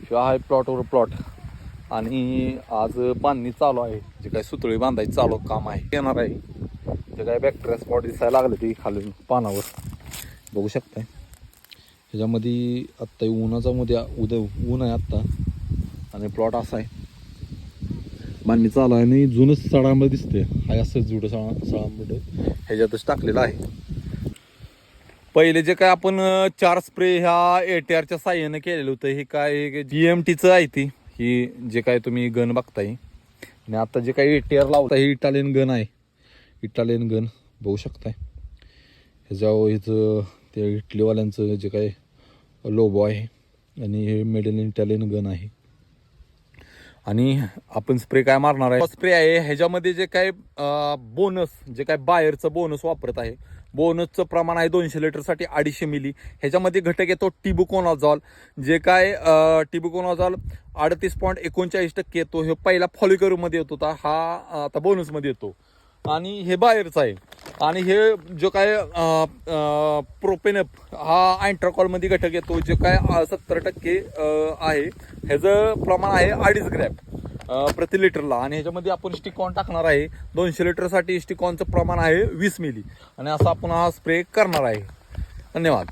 शिवाय आहे प्लॉटवर प्लॉट. आणि आज बांधणी चालू आहे, जे काही सुतळी बांधायची चालू काम आहे येणार आहे. जे काही बॅक्टेरिया स्पॉट दिसायला लागले ते खालून पानावर बघू शकताय. ह्याच्यामध्ये आत्ता उन्हाचा उद्या ऊन आहे आत्ता. आणि प्लॉट असा आहे, बांधणी चालू आहे आणि जुनच सडामध्ये दिसते. हाय असं जुडं सळांबड ह्याच्यातच टाकलेलं आहे. पहिले जे काय आपण 4 स्प्रे ह्या ATRच्या साह्यानं केलेलं होतं. हे काय GMTचं आहे ती, ही जे काय तुम्ही गन बघताय. आणि आता जे काही ATR लावता ही इटालियन गन आहे. इटालियन गन बघू शकताय. ह्याच्यावर हिचं ते इटलीवाल्यांचं जे काय लोगो आहे. आणि हे मेड इन इटालियन गन आहे. आणि आपण स्प्रे काय मारणार आहे, स्प्रे आहे ह्याच्यामध्ये जे काय बोनस, जे काय बायरचं बोनस वापरत आहे. बोनसचं प्रमाण आहे 200 लिटरसाठी 250 मिली. ह्याच्यामध्ये घटक येतो टिबुकोनाझॉल, जे काय टिबुकोनाझॉल 38.39% येतो. हे पहिला फॉलिकरमध्ये येत होता, हा आता बोनसमध्ये येतो. आणि हे बाहेरचं आहे. आणि हे जो काय प्रोपेनप हा अँट्राकॉलमध्ये घटक येतो, जे काय 70% आहे. ह्याचं प्रमाण आहे 2.5 ग्रॅम प्रति लिटरला. आणि ह्याच्यामध्ये आपण स्टिकॉन टाकणार आहे. 200 लिटरसाठी स्टिकॉनचं प्रमाण आहे 20 मिली. आणि असा आपण हा स्प्रे करणार आहे. धन्यवाद.